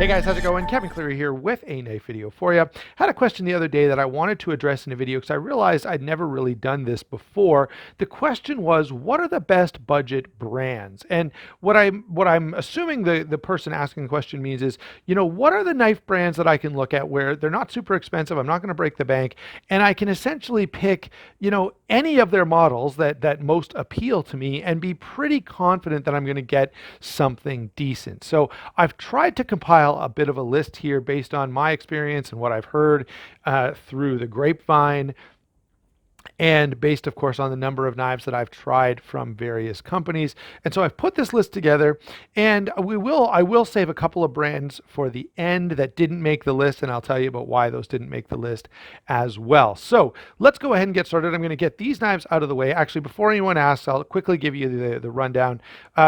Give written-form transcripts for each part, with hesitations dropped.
Hey guys, how's it going? Kevin Cleary here with a knife video for you. Had a question the other day that I wanted to address in a video because I realized I'd never really done this before. The question was, what are the best budget brands? And what I'm assuming the person asking the question means is, what are the knife brands that I can look at where they're not super expensive, I'm not going to break the bank, and I can essentially pick, any of their models that most appeal to me and be pretty confident that I'm going to get something decent. So I've tried to compile a bit of a list here based on my experience and what I've heard through the grapevine, and based, of course, on the number of knives that I've tried from various companies. And so I've put this list together, and I will save a couple of brands for the end that didn't make the list, and I'll tell you about why those didn't make the list as well. So let's go ahead and get started. I'm going to get these knives out of the way. Actually, before anyone asks, I'll quickly give you the rundown.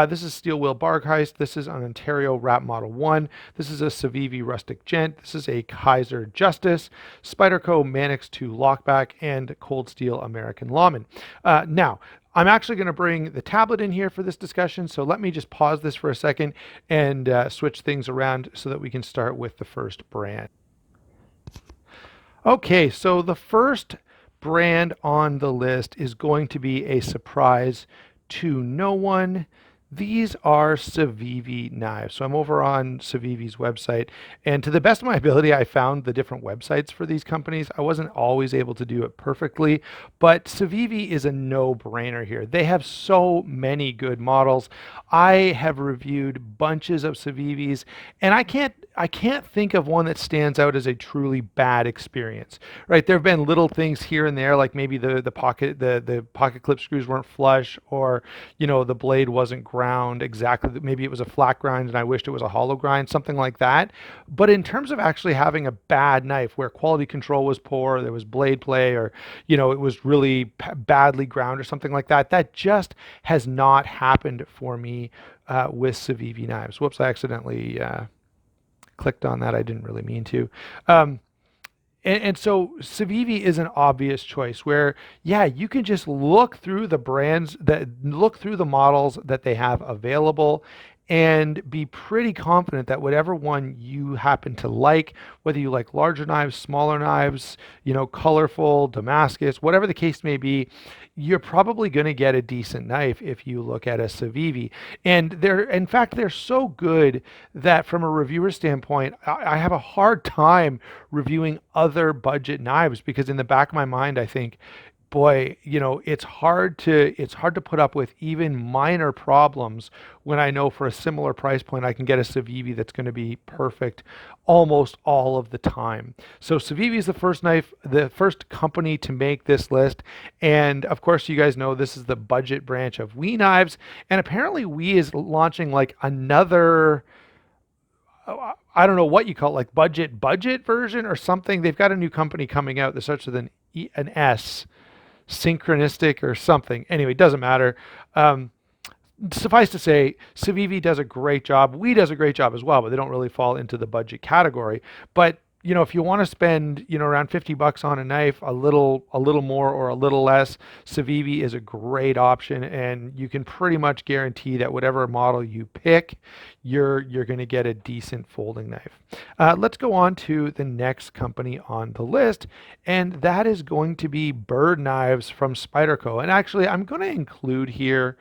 This is Steel Wheel Bargheist. This is an Ontario Wrap Model 1. This is a CIVI Rustic Gent. This is a Kaiser Justice, Spyderco Mannix 2 Lockback, and Cold Steel American Lawman. Now, I'm actually going to bring the tablet in here for this discussion, so let me just pause this for a second and switch things around so that we can start with the first brand. Okay, so the first brand on the list is going to be a surprise to no one. These are CIVI knives. So I'm over on CIVI's website, and to the best of my ability, I found the different websites for these companies. I wasn't always able to do it perfectly, but CIVI is a no-brainer here. They have so many good models. I have reviewed bunches of CIVIs, and I can't think of one that stands out as a truly bad experience. Right? There have been little things here and there, like maybe the pocket clip screws weren't flush, or the blade wasn't ground exactly. Maybe it was a flat grind and I wished it was a hollow grind, something like that. But in terms of actually having a bad knife where quality control was poor, there was blade play, or it was really badly ground or something like that, that just has not happened for me with CIVI knives. Whoops, I accidentally clicked on that. I didn't really mean to. And so CIVI is an obvious choice where, yeah, you can just look through the brands, look through the models that they have available, and be pretty confident that whatever one you happen to like, whether you like larger knives, smaller knives, colorful, Damascus, whatever the case may be, you're probably going to get a decent knife if you look at a CIVI. And in fact, they're so good that from a reviewer standpoint, I have a hard time reviewing other budget knives because in the back of my mind, I think, boy, it's hard to put up with even minor problems when I know for a similar price point I can get a CIVI that's going to be perfect almost all of the time. So CIVI is the first company to make this list, and of course you guys know this is the budget branch of WE Knives, and apparently WE is launching like another, I don't know what you call it, like budget version or something. They've got a new company coming out that starts with an S, synchronistic or something. Anyway, it doesn't matter. Suffice to say, CIVI does a great job. WE does a great job as well, but they don't really fall into the budget category. But if you want to spend around $50 on a knife, a little more or a little less, CIVI is a great option, and you can pretty much guarantee that whatever model you pick, you're going to get a decent folding knife. Let's go on to the next company on the list, and that is going to be Bird Knives from Spyderco. And actually, I'm going to include here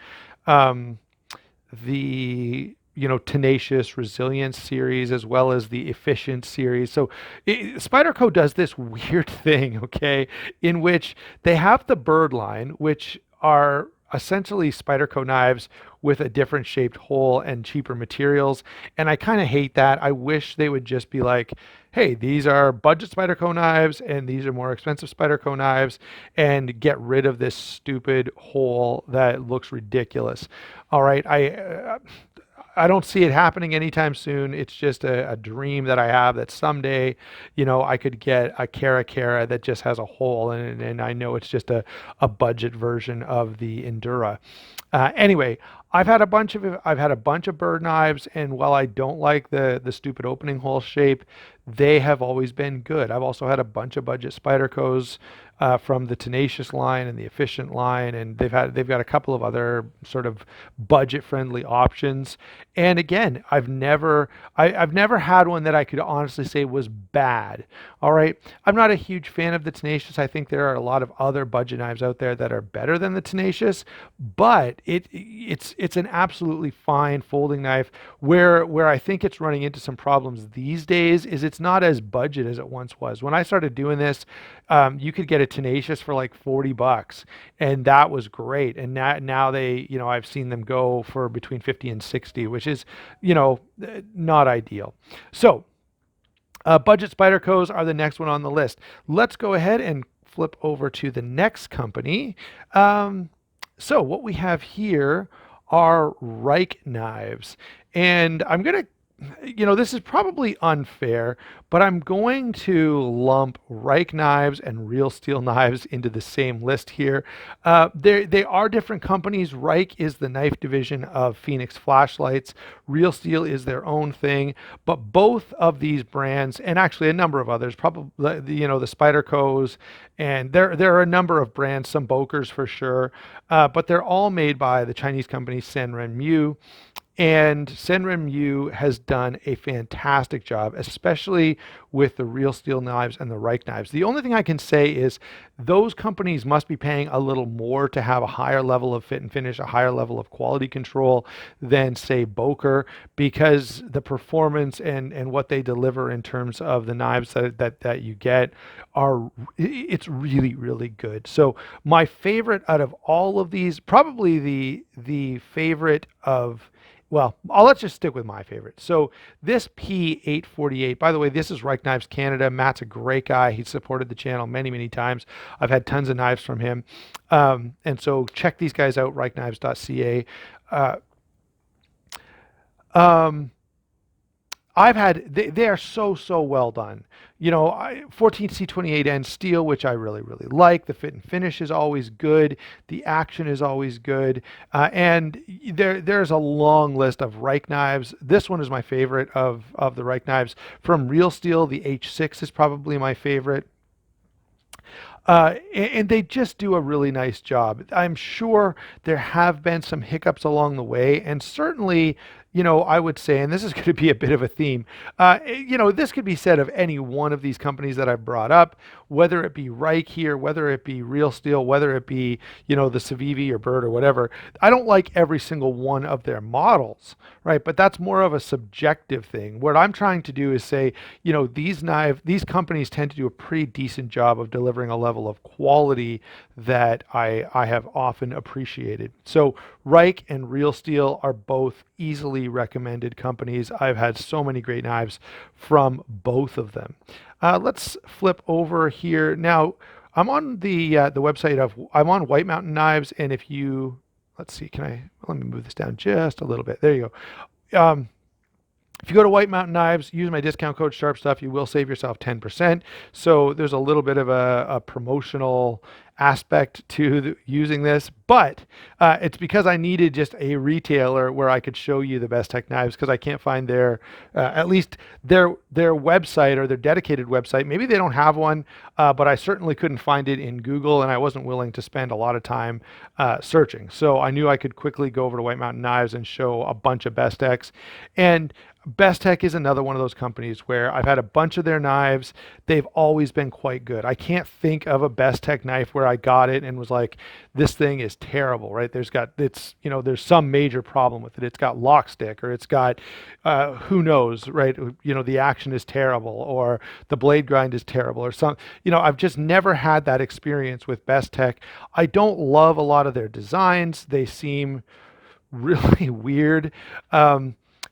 the Tenacious Resilience series as well as the Efficient series. So Spyderco does this weird thing, okay, in which they have the Bird line, which are essentially Spyderco knives with a different shaped hole and cheaper materials. And I kind of hate that. I wish they would just be like, hey, these are budget Spyderco knives and these are more expensive Spyderco knives, and get rid of this stupid hole that looks ridiculous. All right, I don't see it happening anytime soon. It's just a dream that I have that someday, I could get a Cara that just has a hole in it, and I know it's just a budget version of the Endura. Anyway, I've had a bunch of Bird knives, and while I don't like the stupid opening hole shape, they have always been good. I've also had a bunch of budget Spydercos from the Tenacious line and the Efficient line, and they've got a couple of other sort of budget-friendly options. And again, I've never had one that I could honestly say was bad. All right, I'm not a huge fan of the Tenacious. I think there are a lot of other budget knives out there that are better than the Tenacious, but it's an absolutely fine folding knife. Where I think it's running into some problems these days is it's not as budget as it once was. When I started doing this, you could get a Tenacious for like $40, and that was great. And now they, I've seen them go for between 50 and 60, which is, not ideal. So budget Spydercos are the next one on the list. Let's go ahead and flip over to the next company. So what we have here are Reich knives. And I'm going to, this is probably unfair, but I'm going to lump Reich knives and Real Steel knives into the same list here. They are different companies. Reich is the knife division of Phoenix Flashlights. Real Steel is their own thing, but both of these brands, and actually a number of others, probably, the Spydercos, and there are a number of brands, some Bokers for sure, but they're all made by the Chinese company Senren. And Senren has done a fantastic job, especially with the Real Steel knives and the Reich knives. The only thing I can say is those companies must be paying a little more to have a higher level of fit and finish, a higher level of quality control than, say, Boker, because the performance and what they deliver in terms of the knives that you get it's really, really good. So my favorite out of all of these, probably the favorite of, well, let's just stick with my favorite. So this P848, by the way, this is Reich Knives Canada. Matt's a great guy. He's supported the channel many, many times. I've had tons of knives from him. And so check these guys out, reichknives.ca. They are so well done. 14C28N steel, which I really, really like. The fit and finish is always good. The action is always good. And there's a long list of Reich knives. This one is my favorite of the Reich knives. From Real Steel, the H6 is probably my favorite. And they just do a really nice job. I'm sure there have been some hiccups along the way, and certainly, I would say, and this is going to be a bit of a theme, this could be said of any one of these companies that I've brought up, whether it be Reich here, whether it be Real Steel, whether it be, the CIVI or Bird or whatever. I don't like every single one of their models, right? But that's more of a subjective thing. What I'm trying to do is say, these companies tend to do a pretty decent job of delivering a level of quality that I have often appreciated. So Reich and Real Steel are both easily recommended companies. I've had so many great knives from both of them. Let's flip over here. Now, I'm on the website I'm on White Mountain Knives, and if you, let's see, let me move this down just a little bit. There you go. If you go to White Mountain Knives, use my discount code SHARPSTUFF, you will save yourself 10%. So there's a little bit of a promotional aspect to using this, but it's because I needed just a retailer where I could show you the BestTech knives, because I can't find at least their website or their dedicated website. Maybe they don't have one, but I certainly couldn't find it in Google, and I wasn't willing to spend a lot of time searching. So I knew I could quickly go over to White Mountain Knives and show a bunch of BestTechs. And BestTech is another one of those companies where I've had a bunch of their knives. They've always been quite good. I can't think of a BestTech knife where I got it and was like, this thing is terrible, right? There's some major problem with it. It's got lock stick, or it's got, who knows, right? The action is terrible, or the blade grind is terrible, or I've just never had that experience with BestTech. I don't love a lot of their designs. They seem really weird.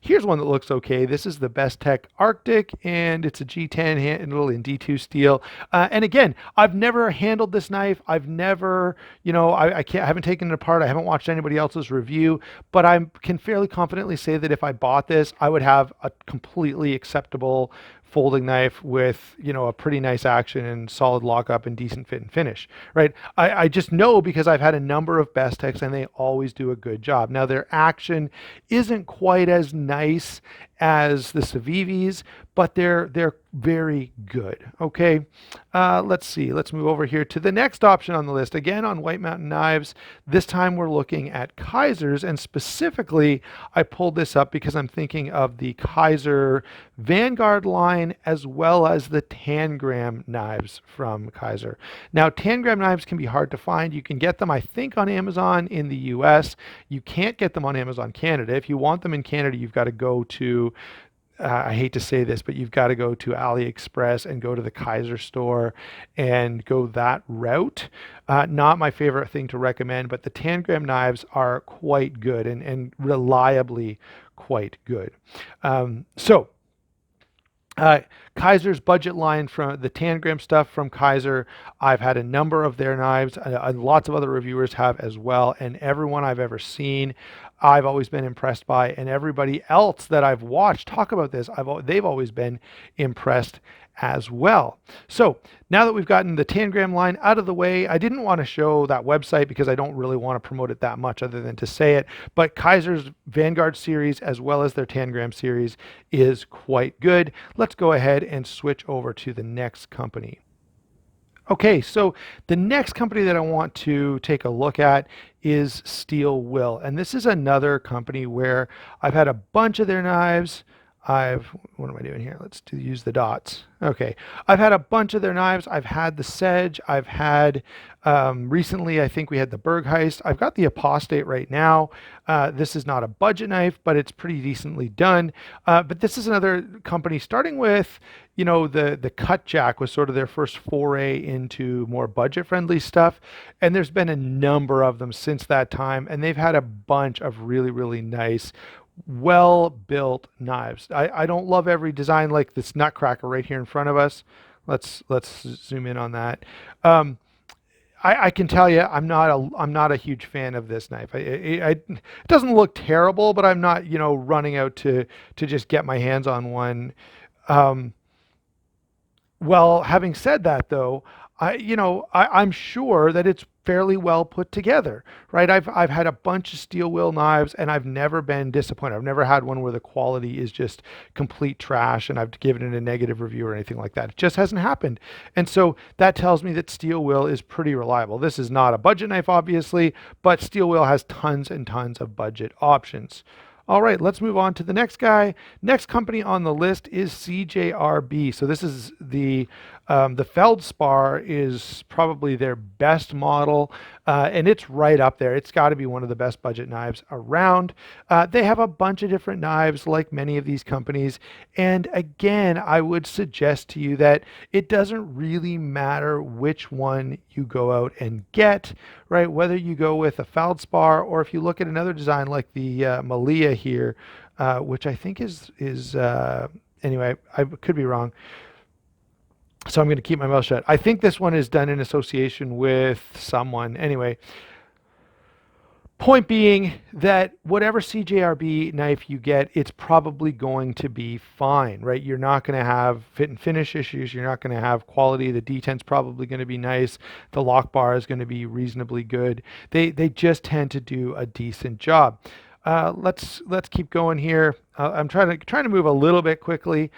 Here's one that looks okay. This is the BestTech Arctic, and it's a G10 handle in D2 steel. And again, I've never handled this knife. I've never, I haven't taken it apart. I haven't watched anybody else's review, but I can fairly confidently say that if I bought this, I would have a completely acceptable folding knife with, a pretty nice action and solid lockup and decent fit and finish, right? I just know because I've had a number of BestTechs and they always do a good job. Now their action isn't quite as nice as the CIVIs, but they're very good. Okay, let's see. Let's move over here to the next option on the list. Again, on White Mountain knives. This time we're looking at Kaiser's, and specifically, I pulled this up because I'm thinking of the Kaiser Vanguard line as well as the Tangram knives from Kaiser. Now, Tangram knives can be hard to find. You can get them, I think, on Amazon in the US. You can't get them on Amazon Canada. If you want them in Canada, you've got to go to I hate to say this, but you've got to go to AliExpress and go to the Kaiser store and go that route. Not my favorite thing to recommend, but the Tangram knives are quite good and reliably quite good. So Kaiser's budget line, from the Tangram stuff from Kaiser, I've had a number of their knives, lots of other reviewers have as well, and everyone I've ever seen, I've always been impressed by, and everybody else that I've watched talk about this, they've always been impressed as well. So now that we've gotten the Tangram line out of the way, I didn't want to show that website because I don't really want to promote it that much other than to say it, but Kaiser's Vanguard series as well as their Tangram series is quite good. Let's go ahead and switch over to the next company. Okay, so the next company that I want to take a look at is Steel Will. And this is another company where I've had a bunch of their knives. What am I doing here? Let's use the dots. Okay, I've had a bunch of their knives. I've had the Sedge. I've had, recently, I think we had the Bergheist. I've got the Apostate right now. This is not a budget knife, but it's pretty decently done. But this is another company starting with, you know, the Cut Jack was sort of their first foray into more budget-friendly stuff. And there's been a number of them since that time, and they've had a bunch of really, really nice well-built knives. I don't love every design, like this Nutcracker right here in front of us. Let's zoom in on that. I can tell you, I'm not a huge fan of this knife. It doesn't look terrible, but I'm not, you know, running out to just get my hands on one. Well, having said that, though, I'm sure that it's fairly well put together, right? I've had a bunch of Steel Will knives, and I've never been disappointed. I've never had one where the quality is just complete trash, and I've given it a negative review or anything like that. It just hasn't happened, and so that tells me that Steel Will is pretty reliable. This is not a budget knife, obviously, but Steel Will has tons and tons of budget options. All right, let's move on to the next guy. Next company on the list is CJRB. So this is the Feldspar is probably their best model, and it's right up there. It's got to be one of the best budget knives around. They have a bunch of different knives like many of these companies. And again, I would suggest to you that it doesn't really matter which one you go out and get, right? Whether you go with a Feldspar or if you look at another design like the Malia here, which I think is anyway, I could be wrong. So I'm going to keep my mouth shut. I think this one is done in association with someone. Anyway, point being that whatever CJRB knife you get, it's probably going to be fine, right? You're not going to have fit and finish issues. You're not going to have quality. The detent's probably going to be nice. The lock bar is going to be reasonably good. They just tend to do a decent job. Let's keep going here. I'm trying to move a little bit quickly.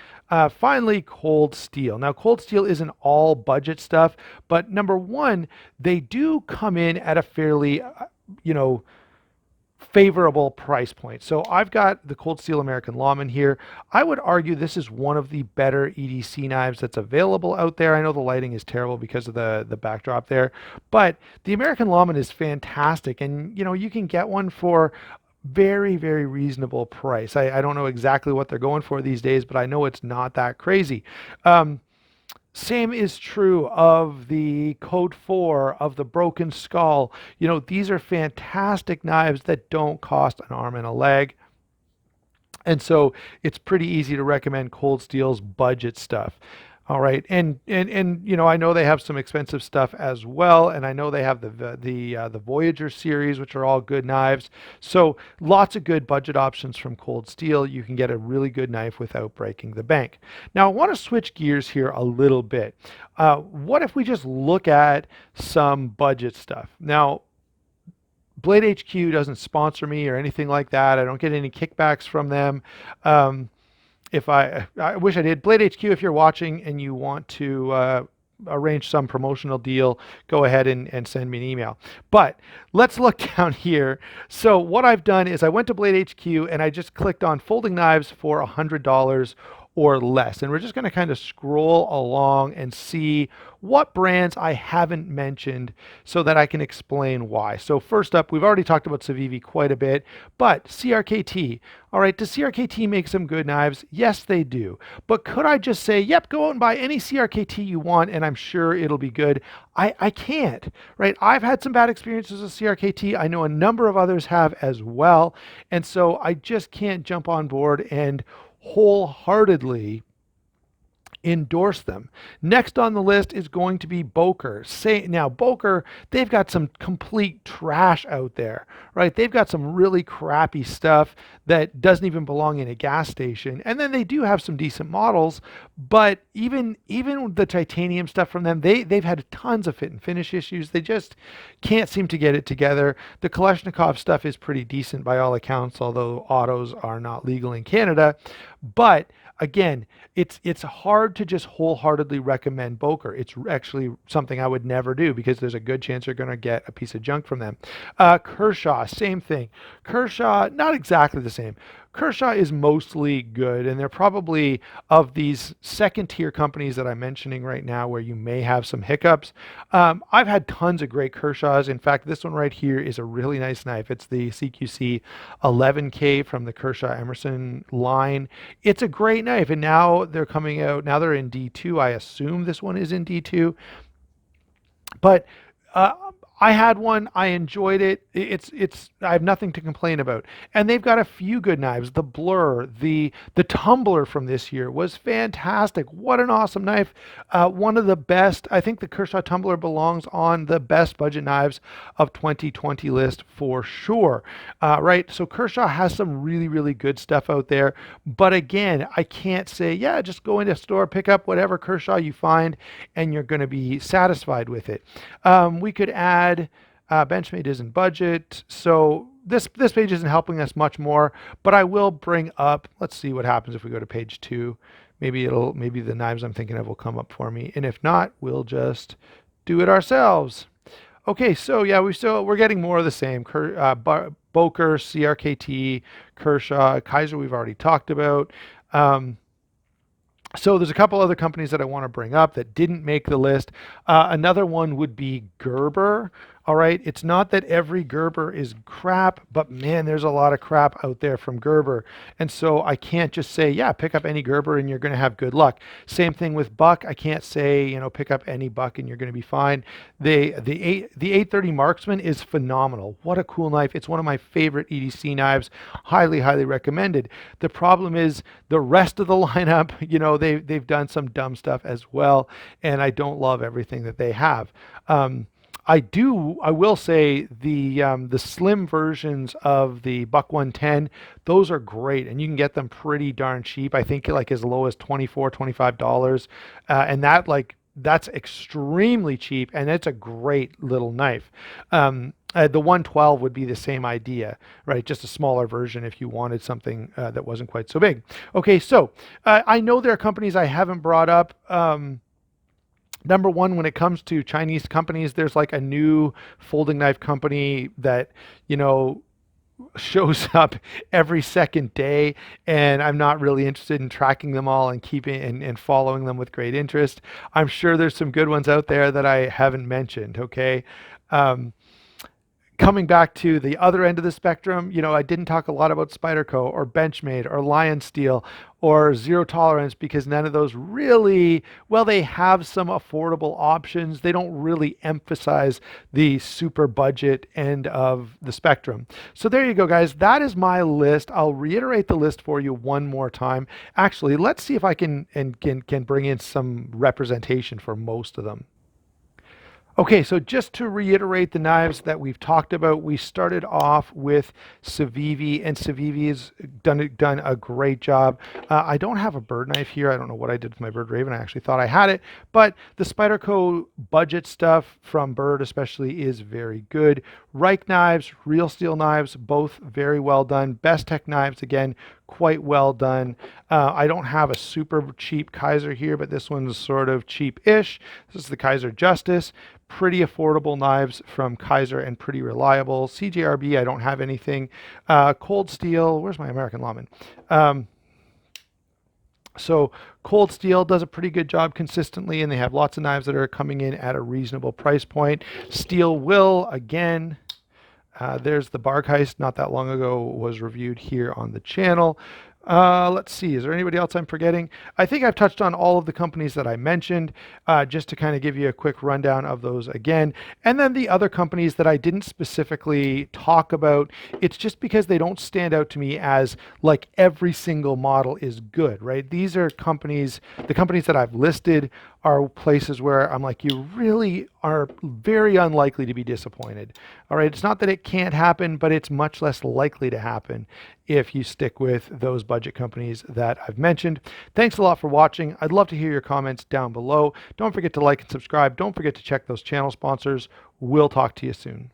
Finally, Cold Steel. Now, Cold Steel isn't all budget stuff, but number one, they do come in at a fairly, favorable price point. So I've got the Cold Steel American Lawman here. I would argue this is one of the better EDC knives that's available out there. I know the lighting is terrible because of the backdrop there, but the American Lawman is fantastic, and you can get one for very, very reasonable price. I don't know exactly what they're going for these days, but I know it's not that crazy. Same is true of the Code 4, of the Broken Skull. These are fantastic knives that don't cost an arm and a leg. And so it's pretty easy to recommend Cold Steel's budget stuff. All right, and I know they have some expensive stuff as well, and I know they have the Voyager series, which are all good knives. So lots of good budget options from Cold Steel. You can get a really good knife without breaking the bank. Now I want to switch gears here a little bit. What if we just look at some budget stuff? Now, BladeHQ doesn't sponsor me or anything like that. I don't get any kickbacks from them. if I wish I did. BladeHQ, if you're watching and you want to arrange some promotional deal, go ahead and send me an email. But let's look down here. So what I've done is I went to BladeHQ and I just clicked on folding knives for $100 or less. And we're just going to kind of scroll along and see what brands I haven't mentioned so that I can explain why. So first up, we've already talked about CIVI quite a bit, but CRKT. All right, does CRKT make some good knives? Yes, they do. But could I just say, yep, go out and buy any CRKT you want and I'm sure it'll be good? I can't, right? I've had some bad experiences with CRKT. I know a number of others have as well. And so I just can't jump on board and wholeheartedly endorse them. Next on the list is going to be Boker. Now, Boker, they've got some complete trash out there, right? They've got some really crappy stuff that doesn't even belong in a gas station. And then they do have some decent models, but even the titanium stuff from them, they've had tons of fit and finish issues. They just can't seem to get it together. The Kalashnikov stuff is pretty decent by all accounts, although autos are not legal in Canada. But again, it's hard to just wholeheartedly recommend Boker. It's actually something I would never do because there's a good chance you're going to get a piece of junk from them. Kershaw, same thing. Kershaw, not exactly the same. Kershaw is mostly good, and they're probably, of these second tier companies that I'm mentioning right now where you may have some hiccups. I've had tons of great Kershaws. In fact, this one right here is a really nice knife. It's the CQC 11K from the Kershaw Emerson line. It's a great knife, and now they're coming out, now they're in D2. I assume this one is in D2. But I had one. I enjoyed it. I have nothing to complain about. And they've got a few good knives. The Blur, the Tumbler from this year was fantastic. What an awesome knife. One of the best. I think the Kershaw Tumbler belongs on the best budget knives of 2020 list for sure. Right. So Kershaw has some really, really good stuff out there. But again, I can't say, yeah, just go into a store, pick up whatever Kershaw you find, and you're going to be satisfied with it. We could add Benchmade isn't budget, so this page isn't helping us much more, but I will bring up, let's see what happens if we go to page 2. Maybe the knives I'm thinking of will come up for me, and if not, we'll just do it ourselves. Okay, so yeah, we're getting more of the same. Boker, CRKT, Kershaw, Kaiser we've already talked about. So there's a couple other companies that I want to bring up that didn't make the list. Another one would be Gerber. All right, it's not that every Gerber is crap, but man, there's a lot of crap out there from Gerber. And so I can't just say, yeah, pick up any Gerber and you're going to have good luck. Same thing with Buck. I can't say, pick up any Buck and you're going to be fine. The 830 Marksman is phenomenal. What a cool knife. It's one of my favorite EDC knives. Highly, highly recommended. The problem is the rest of the lineup, they've done some dumb stuff as well, and I don't love everything that they have. I will say the slim versions of the Buck 110, those are great, and you can get them pretty darn cheap. I think like as low as $24, $25, and that's extremely cheap, and it's a great little knife. The 112 would be the same idea, right? Just a smaller version if you wanted something that wasn't quite so big. Okay, so I know there are companies I haven't brought up. Number one, when it comes to Chinese companies, there's like a new folding knife company that, shows up every second day, and I'm not really interested in tracking them all and keeping and following them with great interest. I'm sure there's some good ones out there that I haven't mentioned, okay? Coming back to the other end of the spectrum, I didn't talk a lot about Spyderco or Benchmade or Lion Steel or Zero Tolerance because none of those really, well, they have some affordable options. They don't really emphasize the super budget end of the spectrum. So there you go, guys. That is my list. I'll reiterate the list for you one more time. Actually, let's see if I can bring in some representation for most of them. Okay, so just to reiterate the knives that we've talked about, we started off with CIVI, and CIVI has done a great job. I don't have a bird knife here. I don't know what I did with my Bird Raven. I actually thought I had it, but the Spyderco budget stuff from Bird especially is very good. Reich knives, Real Steel knives, both very well done. Best Tech knives, again, quite well done. I don't have a super cheap Kaiser here, but this one's sort of cheap-ish. This is the Kaiser Justice. Pretty affordable knives from Kaiser and pretty reliable. CJRB, I don't have anything. Cold Steel, where's my American Lawman? So Cold Steel does a pretty good job consistently, and they have lots of knives that are coming in at a reasonable price point. Steel Will, again, there's the Bargeist, not that long ago, was reviewed here on the channel. Let's see, is there anybody else I'm forgetting? I think I've touched on all of the companies that I mentioned, just to kind of give you a quick rundown of those again. And then the other companies that I didn't specifically talk about, it's just because they don't stand out to me as like every single model is good, right? These are companies, the companies that I've listed are places where I'm like, you really are very unlikely to be disappointed. All right, it's not that it can't happen, but it's much less likely to happen if you stick with those budget companies that I've mentioned. Thanks a lot for watching. I'd love to hear your comments down below. Don't forget to like and subscribe. Don't forget to check those channel sponsors. We'll talk to you soon.